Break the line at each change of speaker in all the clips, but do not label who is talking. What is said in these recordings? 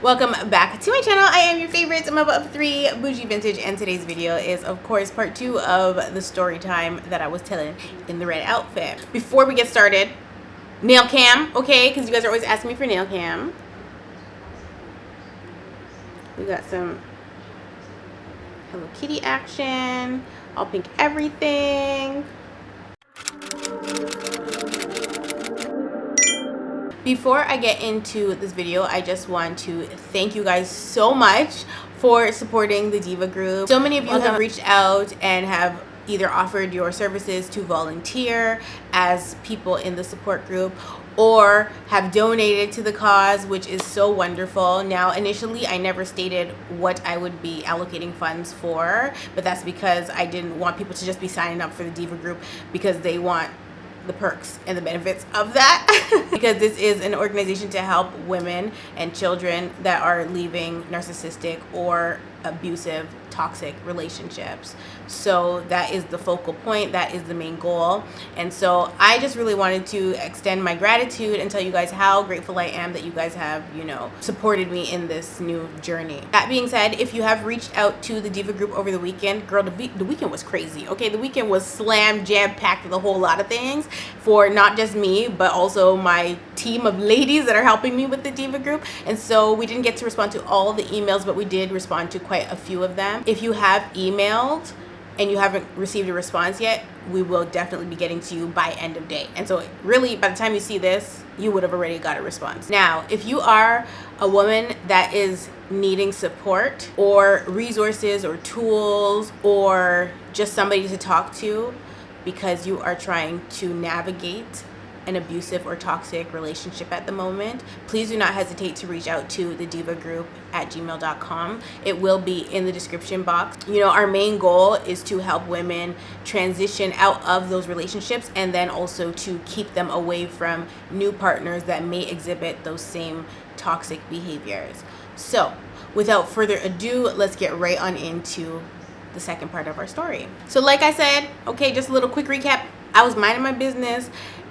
Welcome back to my channel. I am your favorite mother of three, Bougie Vintage, and today's video is of course part 2 of the story time that I was telling in the red outfit. Before we get started, nail cam, okay, because you guys are always asking me for nail cam. We got some Hello Kitty action, all pink everything. Before I get into this video, I just want to thank you guys so much for supporting the Diva Group. So many of you have reached out and have either offered your services to volunteer as people in the support group or have donated to the cause, which is so wonderful. Now, initially, I never stated what I would be allocating funds for, but that's because I didn't want people to just be signing up for the Diva Group because they want the perks and the benefits of that because this is an organization to help women and children that are leaving narcissistic or abusive toxic relationships. So that is the focal point, that is the main goal. And so I just really wanted to extend my gratitude and tell you guys how grateful I am that you guys have, you know, supported me in this new journey. That being said, if you have reached out to the Diva Group over the weekend, girl, the weekend was crazy, okay? The weekend was slam jam packed with a whole lot of things for not just me, but also my team of ladies that are helping me with the Diva Group. And so we didn't get to respond to all the emails, but we did respond to quite a few of them. If you have emailed and you haven't received a response yet, we will definitely be getting to you by end of day. And so really, by the time you see this, you would have already got a response. Now, if you are a woman that is needing support or resources or tools or just somebody to talk to because you are trying to navigate an abusive or toxic relationship at the moment, please do not hesitate to reach out to the Diva Group at gmail.com. It will be in the description box. You know, our main goal is to help women transition out of those relationships and then also to keep them away from new partners that may exhibit those same toxic behaviors. So without further ado, let's get right on into the second part of our story. So like I said, okay, just a little quick recap. I was minding my business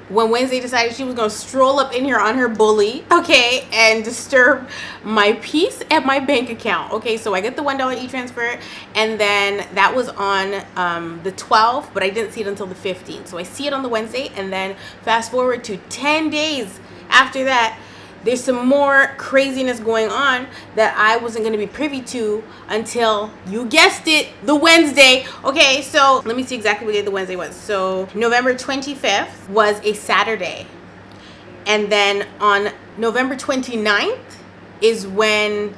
when Wednesday decided she was going to stroll up in here on her bully, okay, and disturb my peace at my bank account. Okay, so I get the $1 e-transfer, and then that was on the 12th, but I didn't see it until the 15th. So I see it on the Wednesday, and then fast forward to 10 days after that, there's some more craziness going on that I wasn't going to be privy to until, you guessed it, the Wednesday. Okay, so let me see exactly what day the Wednesday was. So November 25th was a Saturday. And then on November 29th is when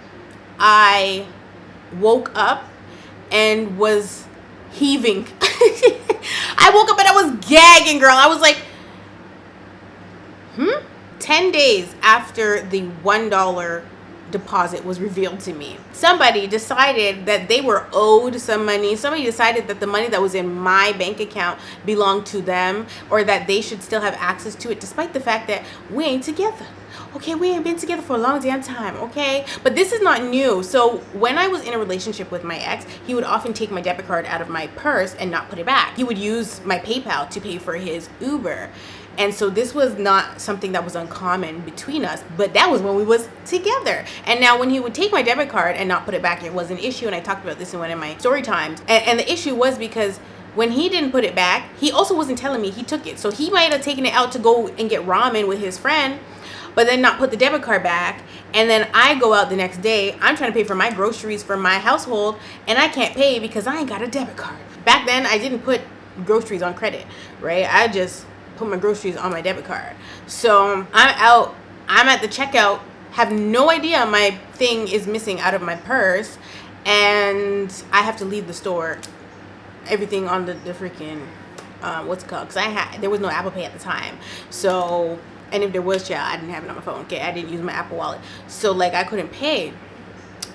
I woke up and was heaving. I woke up and I was gagging, girl. I was like, 10 days after the $1 deposit was revealed to me, somebody decided that they were owed some money. Somebody decided that the money that was in my bank account belonged to them, or that they should still have access to it, despite the fact that we ain't together. Okay, we ain't been together for a long damn time, okay? But this is not new. So when I was in a relationship with my ex, he would often take my debit card out of my purse and not put it back. He would use my PayPal to pay for his Uber. And so this was not something that was uncommon between us, but that was when we was together. And now when he would take my debit card and not put it back, it was an issue. And I talked about this in one of my story times. And the issue was because when he didn't put it back, he also wasn't telling me he took it. So he might have taken it out to go and get ramen with his friend, but then not put the debit card back. And then I go out the next day, I'm trying to pay for my groceries for my household, and I can't pay because I ain't got a debit card. Back then, I didn't put groceries on credit, right? I just put my groceries on my debit card. So I'm out, I'm at the checkout, have no idea my thing is missing out of my purse, and I have to leave the store. Everything on the freaking, what's it called? Because there was no Apple Pay at the time. So, and if there was, I didn't have it on my phone. Okay, I didn't use my Apple Wallet. So like I couldn't pay.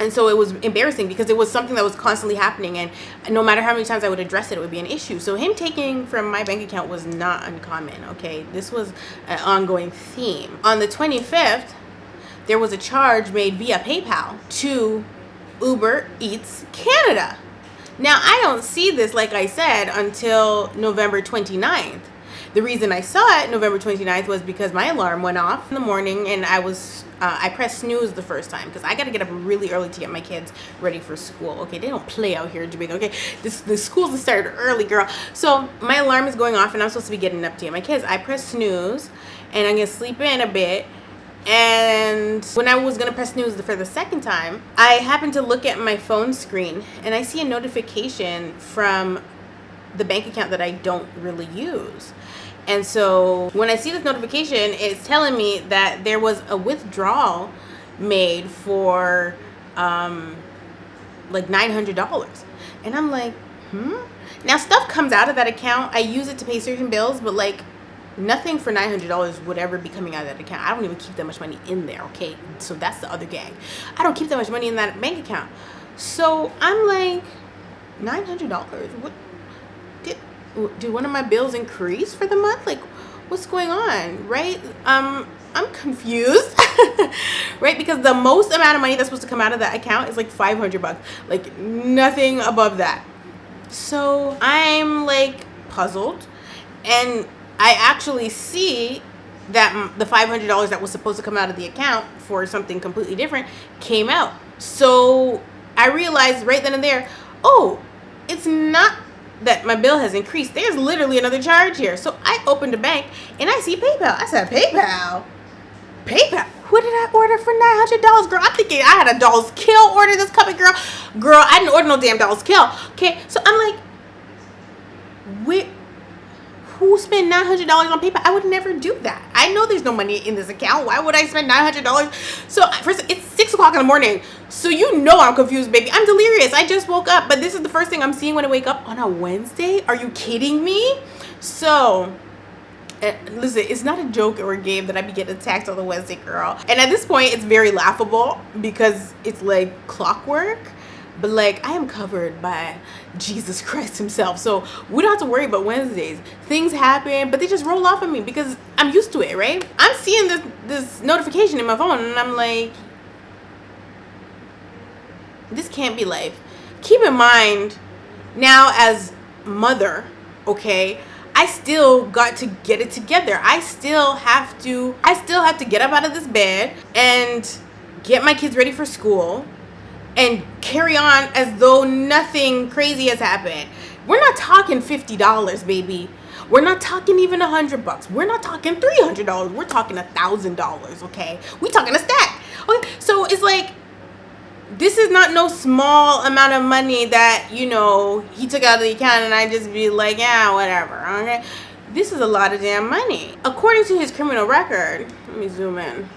And so it was embarrassing because it was something that was constantly happening, and no matter how many times I would address it, it would be an issue. So him taking from my bank account was not uncommon, okay? This was an ongoing theme. On the 25th, there was a charge made via PayPal to Uber Eats Canada. Now, I don't see this, like I said, until November 29th. The reason I saw it November 29th was because my alarm went off in the morning, and I pressed snooze the first time because I got to get up really early to get my kids ready for school. Okay, they don't play out here in Jamaica. Okay, the schools started early, girl. So my alarm is going off, and I'm supposed to be getting up to get my kids. I press snooze, and I'm gonna sleep in a bit. And when I was gonna press snooze for the second time, I happened to look at my phone screen, and I see a notification from the bank account that I don't really use. And so when I see this notification, it's telling me that there was a withdrawal made for like $900. And I'm like, Now stuff comes out of that account. I use it to pay certain bills, but like nothing for $900 would ever be coming out of that account. I don't even keep that much money in there, okay? So that's the other gang. I don't keep that much money in that bank account. So I'm like, $900? What? Did one of my bills increase for the month? Like, what's going on, right? I'm confused, right? Because the most amount of money that's supposed to come out of that account is like $500, like nothing above that. So I'm like puzzled, and I actually see that the $500 that was supposed to come out of the account for something completely different came out. So I realized right then and there, oh, it's not that my bill has increased. There's literally another charge here. So I opened the bank and I see PayPal. I said, PayPal? What did I order for $900, girl? I'm thinking I had a Dolls Kill order that's coming, girl. Girl, I didn't order no damn Dolls Kill. Okay, so I'm like, who spent $900 on PayPal? I would never do that. I know there's no money in this account. Why would I spend $900? So first, it's 6 o'clock in the morning. So you know I'm confused, baby. I'm delirious. I just woke up, but this is the first thing I'm seeing when I wake up on a Wednesday. Are you kidding me? So listen, it's not a joke or a game that I be getting attacked on the Wednesday, girl. And at this point, it's very laughable because it's like clockwork. But like, I am covered by Jesus Christ himself. So we don't have to worry about Wednesdays. Things happen, but they just roll off of me because I'm used to it, right? I'm seeing this notification in my phone, and I'm like, this can't be life. Keep in mind, now as mother, okay, I still got to get it together. I still have to get up out of this bed and get my kids ready for school and carry on as though nothing crazy has happened. We're not talking $50, baby. We're not talking even $100. We're not talking $300. We're talking $1,000, okay? We talking a stack. Okay, so it's like, this is not no small amount of money that, you know, he took out of the account and I just be like, yeah, whatever, okay? This is a lot of damn money. According to his criminal record, let me zoom in,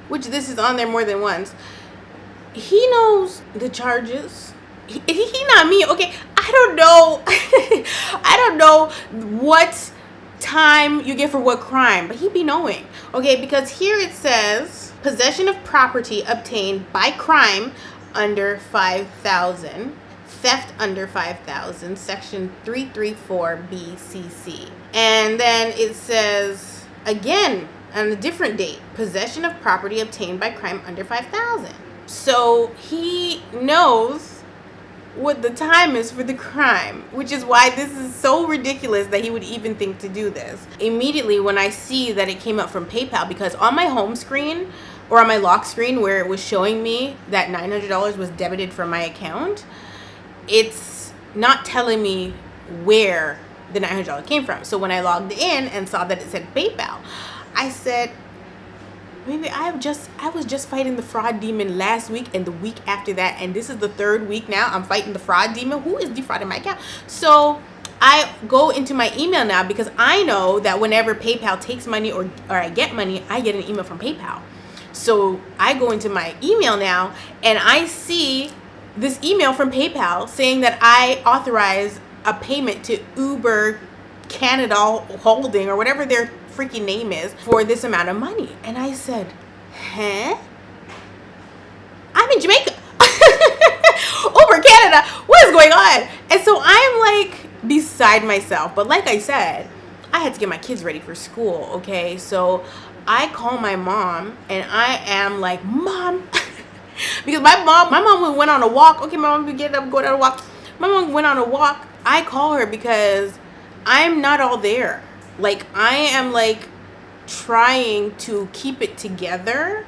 which this is on there more than once, he knows the charges. He not me, okay? I don't know. I don't know what time you get for what crime, but he be knowing, okay? Because here it says possession of property obtained by crime under 5,000, theft under 5,000, section 334 BCC. And then it says again on a different date, possession of property obtained by crime under 5,000. So he knows what the time is for the crime, which is why this is so ridiculous that he would even think to do this. Immediately when I see that it came up from PayPal, because on my home screen or on my lock screen where it was showing me that $900 was debited from my account, it's not telling me where the $900 came from. So when I logged in and saw that it said PayPal, I said, maybe I was just fighting the fraud demon last week and the week after that, and this is the third week now I'm fighting the fraud demon. Who is defrauding my account? So I go into my email now because I know that whenever PayPal takes money or I get money, I get an email from PayPal. So I go into my email now and I see this email from PayPal saying that I authorize a payment to Uber Canada Holding or whatever their freaking name is for this amount of money. And I said, huh? I'm in Jamaica. Uber Canada, what is going on? And so I'm like beside myself. But like I said, I had to get my kids ready for school, okay? So I call my mom and I am like, Mom, because my mom went on a walk. Okay, my mom would get up, go on a walk. My mom went on a walk. I call her because I'm not all there. Like, I am like trying to keep it together,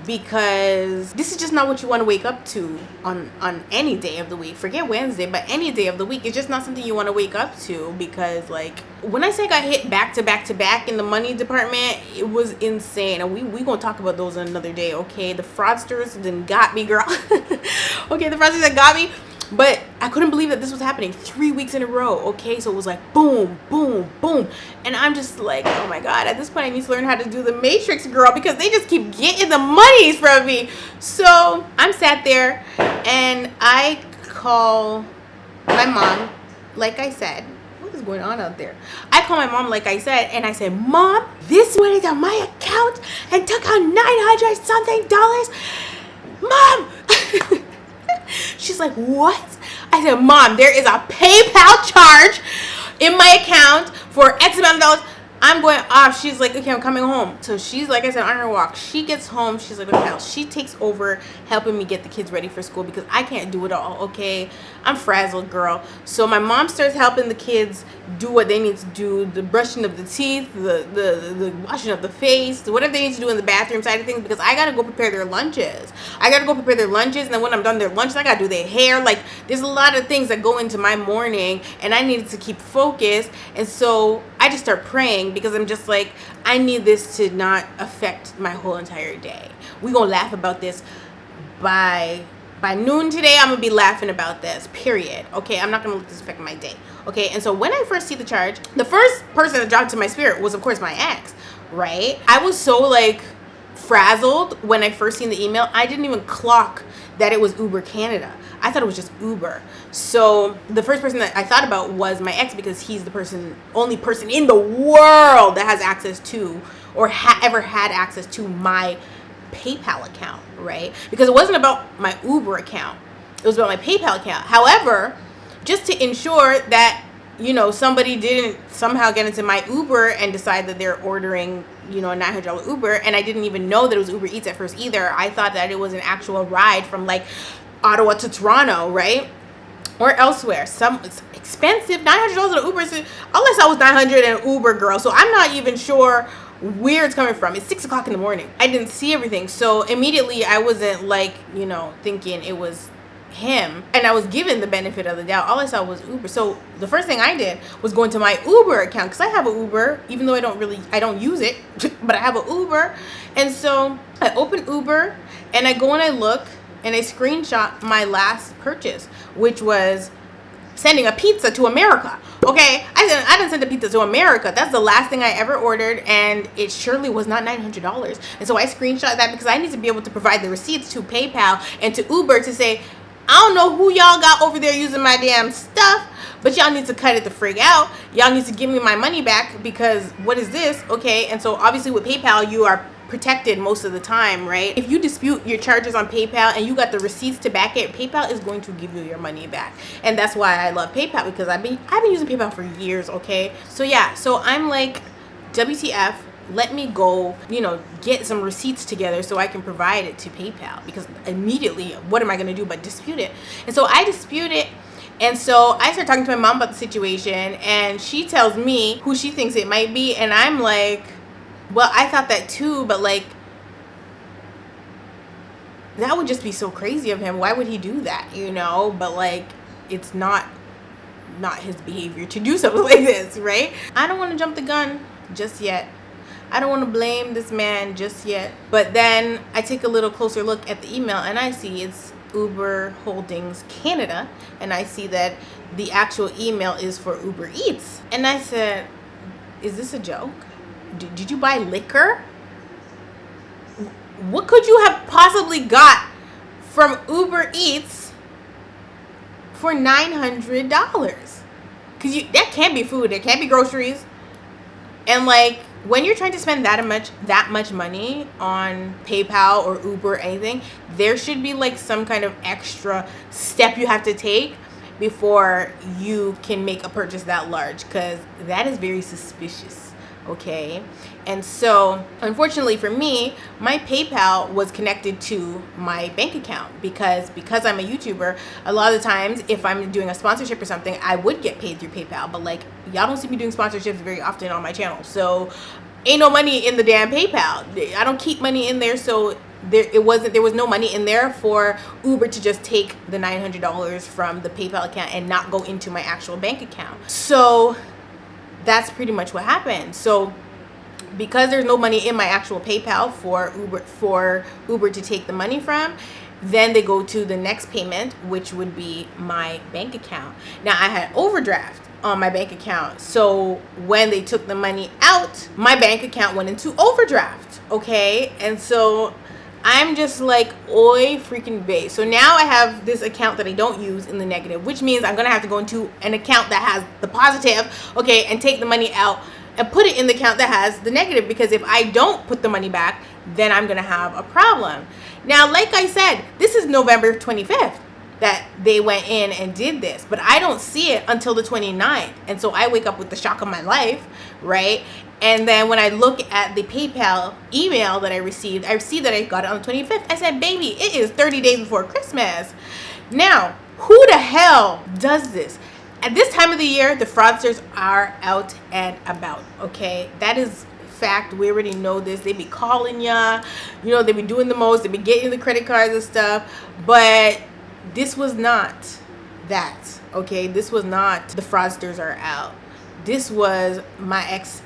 because this is just not what you want to wake up to on any day of the week. Forget Wednesday, but any day of the week. It's just not something you want to wake up to, because like, when I say I got hit back to back to back in the money department, it was insane. And we gonna talk about those another day, okay? The fraudsters then got me, girl. Okay, the fraudsters that got me. But I couldn't believe that this was happening 3 weeks in a row, okay? So it was like boom, boom, boom. And I'm just like, oh my God, at this point I need to learn how to do the matrix, girl, because they just keep getting the monies from me. So I'm sat there and I call my mom, like I said. What is going on out there? I call my mom, like I said, and I said, Mom, this went into my account and took out $900 something. Mom! She's like, what? I said, Mom, there is a PayPal charge in my account for X amount of dollars. I'm going off. She's like, okay, I'm coming home. So she's, like I said, on her walk. She gets home. She's like, okay, she takes over helping me get the kids ready for school, because I can't do it all, okay? I'm frazzled, girl. So my mom starts helping the kids do what they need to do, the brushing of the teeth, the washing of the face, whatever they need to do in the bathroom side of things, because I got to go prepare their lunches. And then when I'm done their lunches, I got to do their hair. Like, there's a lot of things that go into my morning, and I needed to keep focused. And so I just start praying, because I'm just like, I need this to not affect my whole entire day. We're going to laugh about this by noon today. I'm going to be laughing about this, period. Okay, I'm not going to let this affect my day. Okay, and so when I first see the charge, the first person that dropped to my spirit was, of course, my ex, right? I was so, like, frazzled when I first seen the email. I didn't even clock that it was Uber Canada. I thought it was just Uber. So the first person that I thought about was my ex, because he's the only person in the world that has access to, or ever had access to, my PayPal account, right? Because it wasn't about my Uber account. It was about my PayPal account. However, just to ensure that, you know, somebody didn't somehow get into my Uber and decide that they're ordering, you know, a $900 Uber, and I didn't even know that it was Uber Eats at first either. I thought that it was an actual ride from like Ottawa to Toronto, right? Or elsewhere. Some it's expensive. $900 an Uber, unless I was $900 an Uber, girl. So I'm not even sure where it's coming from. It's 6 o'clock in the morning. I didn't see everything. So immediately I wasn't like, you know, thinking it was him, and I was given the benefit of the doubt. All I saw was Uber. So the first thing I did was go into my Uber account, because I have an Uber, even though I don't use it, but I have an Uber. And so I open Uber and I go and I look and I screenshot my last purchase, which was sending a pizza to America. Okay, I didn't send a pizza to America. That's the last thing I ever ordered, and it surely was not $900. And so I screenshot that, because I need to be able to provide the receipts to PayPal and to Uber to say, I don't know who y'all got over there using my damn stuff, but y'all need to cut it the frig out. Y'all need to give me my money back, because what is this? Okay, and so obviously with PayPal, you are protected most of the time, right? If you dispute your charges on PayPal and you got the receipts to back it, PayPal is going to give you your money back. And that's why I love PayPal, because I've been using PayPal for years, okay? So yeah, so I'm like, WTF, let me go, you know, get some receipts together so I can provide it to PayPal, because immediately, what am I going to do but dispute it? And so I dispute it. And so I start talking to my mom about the situation, and she tells me who she thinks it might be. And I'm like, well, I thought that too, but like, that would just be so crazy of him. Why would he do that, you know? But like, it's not his behavior to do something like this, right? I don't want to jump the gun just yet. I don't want to blame this man just yet. But then I take a little closer look at the email, and I see it's Uber Holdings Canada, and I see that the actual email is for Uber Eats. And I said, is this a joke? Did you buy liquor? What could you have possibly got from Uber Eats for $900? Because that can't be food. It can't be groceries. And like, when you're trying to spend that much money on PayPal or Uber or anything, there should be like some kind of extra step you have to take before you can make a purchase that large, because that is very suspicious. okay? And so unfortunately for me, my PayPal was connected to my bank account because I'm a YouTuber. A lot of the times if I'm doing a sponsorship or something, I would get paid through PayPal, but like y'all don't see me doing sponsorships very often on my channel, so ain't no money in the damn PayPal. I don't keep money in there, so there was no money in there for Uber to just take the $900 from the PayPal account and not go into my actual bank account. So that's pretty much what happened. So because there's no money in my actual PayPal for Uber to take the money from, then they go to the next payment, which would be my bank account. Now I had overdraft on my bank account, so when they took the money out, my bank account went into overdraft, okay? And so I'm just like, oi freaking bae. So now I have this account that I don't use in the negative, which means I'm gonna have to go into an account that has the positive, okay, and take the money out and put it in the account that has the negative, because if I don't put the money back, then I'm gonna have a problem. Now, like I said, this is November 25th that they went in and did this, but I don't see it until the 29th. And so I wake up with the shock of my life, right? And then when I look at the PayPal email that I see that I got it on the 25th. I said, baby, it is 30 days before Christmas. Now, who the hell does this? At this time of the year, the fraudsters are out and about, okay? That is fact. We already know this. They be calling ya, you know, they be doing the most, they be getting the credit cards and stuff, but this was not that, okay? This was not the fraudsters are out. This was my ex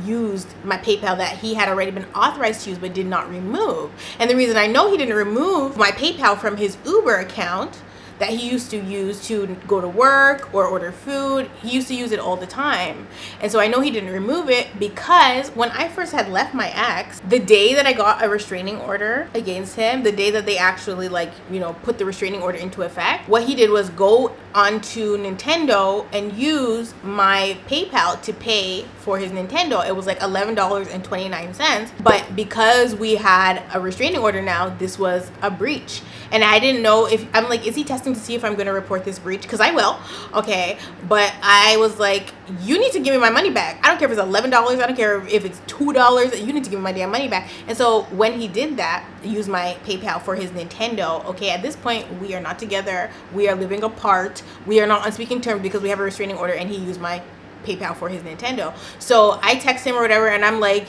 used my PayPal that he had already been authorized to use but did not remove. And the reason I know he didn't remove my PayPal from his Uber account that he used to use to go to work or order food, he used to use it all the time. And so I know he didn't remove it because when I first had left my ex, the day that I got a restraining order against him, the day that they actually, like, you know, put the restraining order into effect, what he did was go onto Nintendo and use my PayPal to pay for his Nintendo. It was like $11.29. But because we had a restraining order now, this was a breach. And I didn't know if, I'm like, is he testing to see if I'm going to report this breach? Because I will, okay? But I was like, you need to give me my money back. I don't care if it's $11. I don't care if it's $2. You need to give me my damn money back. And so when he did that, use my PayPal for his Nintendo, okay, at this point, we are not together. We are living apart. We are not on speaking terms because we have a restraining order and he used my PayPal for his Nintendo. So I text him or whatever and I'm like,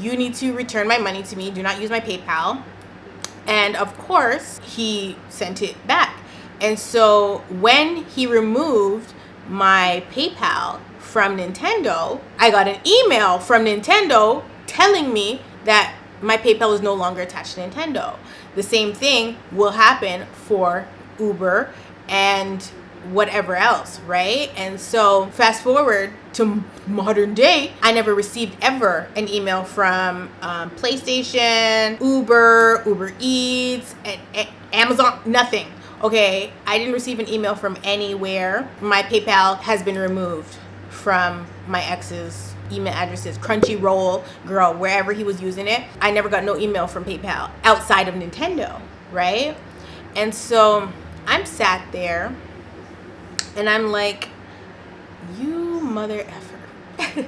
you need to return my money to me. Do not use my PayPal. And of course, he sent it back. And so when he removed my PayPal from Nintendo, I got an email from Nintendo telling me that my PayPal is no longer attached to Nintendo. The same thing will happen for Uber and whatever else, right? And so fast forward to modern day, I never received ever an email from PlayStation, Uber Eats, and Amazon, nothing. Okay, I didn't receive an email from anywhere. My PayPal has been removed from my ex's email addresses, Crunchyroll, girl, wherever he was using it. I never got no email from PayPal outside of Nintendo, right? And so I'm sat there and I'm like, you mother effer.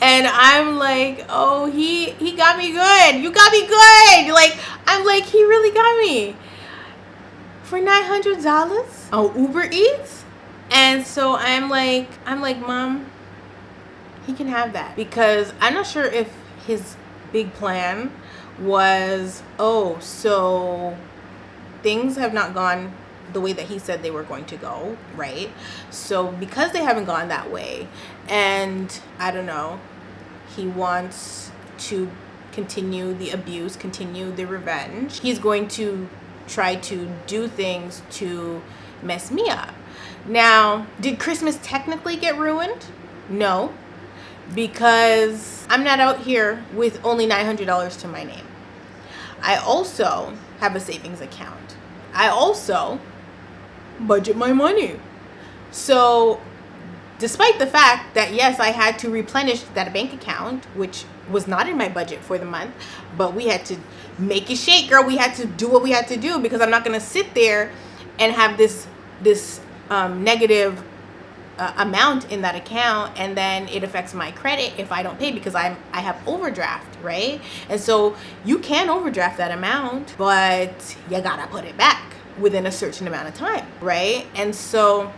And I'm like, oh, he got me good. You got me good. Like, I'm like, he really got me for $900 on Uber Eats. And so I'm like, Mom, he can have that, because I'm not sure if his big plan was, oh, so things have not gone the way that he said they were going to go, right? So because they haven't gone that way, and I don't know, he wants to continue the abuse, continue the revenge, he's going to try to do things to mess me up. Now, did Christmas technically get ruined? No, because I'm not out here with only $900 to my name. I also have a savings account. I also budget my money. So despite the fact that, yes, I had to replenish that bank account, which was not in my budget for the month, but we had to make it shake, girl. We had to do what we had to do, because I'm not going to sit there and have this negative amount in that account, and then it affects my credit if I don't pay, because I have overdraft, right? And so you can overdraft that amount, but you gotta put it back within a certain amount of time, right? And so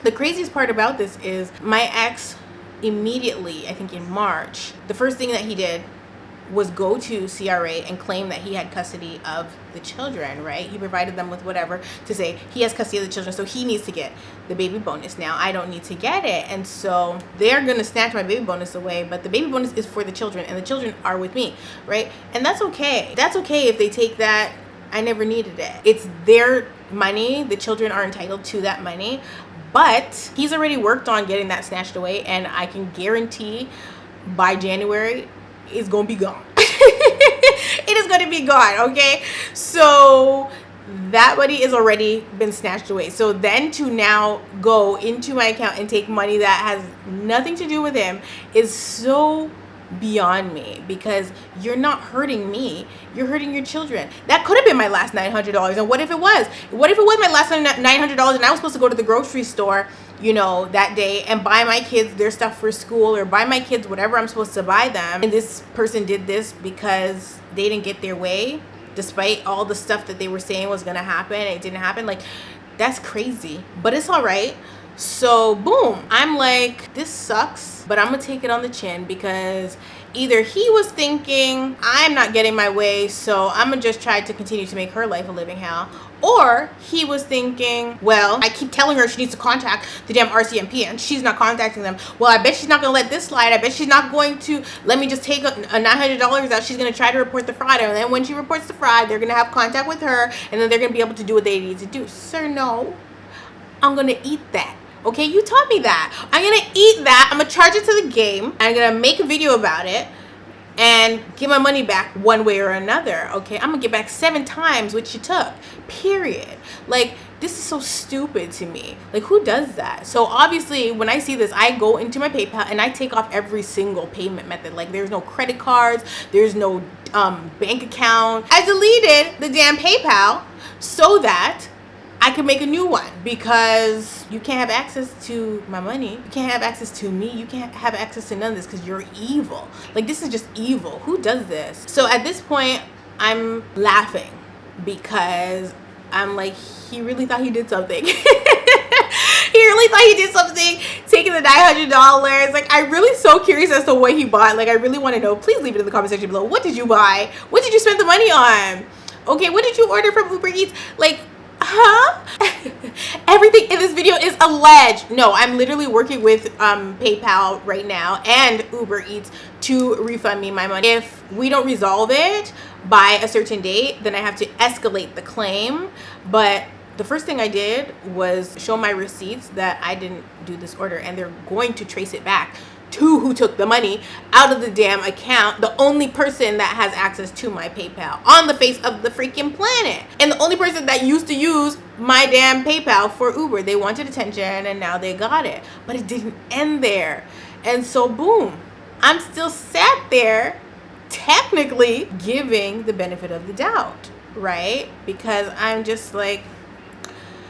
the craziest part about this is my ex immediately, I think in March, the first thing that he did was go to CRA and claim that he had custody of the children, right? He provided them with whatever to say he has custody of the children, so he needs to get the baby bonus. Now I don't need to get it, and so they're gonna snatch my baby bonus away, but the baby bonus is for the children, and the children are with me, right? And that's okay. That's okay if they take that. I never needed it. It's their money. The children are entitled to that money, but he's already worked on getting that snatched away, and I can guarantee by January it's gonna be gone. It is gonna be gone, okay? So that money is already been snatched away. So then to now go into my account and take money that has nothing to do with him is so beyond me, because you're not hurting me, you're hurting your children. That could have been my last $900. And what if it was? What if it was my last $900 and I was supposed to go to the grocery store, you know, that day and buy my kids their stuff for school, or buy my kids whatever I'm supposed to buy them, and this person did this because they didn't get their way, despite all the stuff that they were saying was gonna happen, and it didn't happen? Like, that's crazy, but it's all right. So boom, I'm like, this sucks, but I'm gonna take it on the chin, because either he was thinking I'm not getting my way, so I'm gonna just try to continue to make her life a living hell, or he was thinking, well, I keep telling her she needs to contact the damn RCMP and she's not contacting them. Well, I bet she's not gonna let this slide. I bet she's not going to let me just take a $900 out. She's gonna try to report the fraud, and then when she reports the fraud, they're gonna have contact with her, and then they're gonna be able to do what they need to do. Sir, no, I'm gonna eat that. Okay, you taught me that. I'm gonna eat that. I'm gonna charge it to the game. I'm gonna make a video about it and get my money back one way or another. Okay, I'm gonna get back 7 times what you took, period. Like, this is so stupid to me. Like, who does that? So obviously when I see this, I go into my PayPal and I take off every single payment method. Like, there's no credit cards, there's no bank account. I deleted the damn PayPal so that I can make a new one, because you can't have access to my money. You can't have access to me. You can't have access to none of this, because you're evil. Like, this is just evil. Who does this? So at this point, I'm laughing, because I'm like, he really thought he did something. He really thought he did something, taking the $900. Like, I'm really so curious as to what he bought. Like, I really want to know. Please leave it in the comment section below. What did you buy? What did you spend the money on? Okay, what did you order from Uber Eats? Like, huh? Everything in this video is alleged. No, I'm literally working with PayPal right now and Uber Eats to refund me my money. If we don't resolve it by a certain date, then I have to escalate the claim. But the first thing I did was show my receipts that I didn't do this order, and they're going to trace it back to who took the money out of the damn account, the only person that has access to my PayPal on the face of the freaking planet, and the only person that used to use my damn PayPal for Uber. They wanted attention and now they got it, but it didn't end there. And so boom, I'm still sat there technically giving the benefit of the doubt, right? Because I'm just like,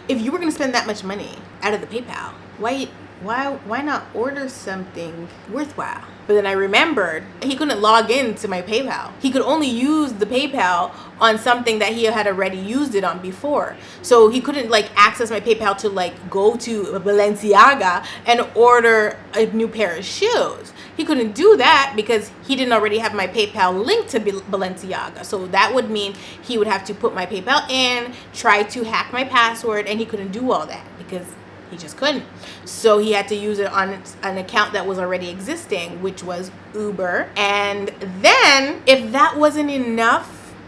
if you were gonna spend that much money out of the PayPal, why not order something worthwhile? But then I remembered he couldn't log into my PayPal. He could only use the PayPal on something that he had already used it on before. So he couldn't like access my PayPal to like go to Balenciaga and order a new pair of shoes. He couldn't do that because he didn't already have my PayPal linked to Balenciaga. So that would mean he would have to put my PayPal in, try to hack my password, and he couldn't do all that because he just couldn't. So he had to use it on an account that was already existing, which was Uber. And then if that wasn't enough,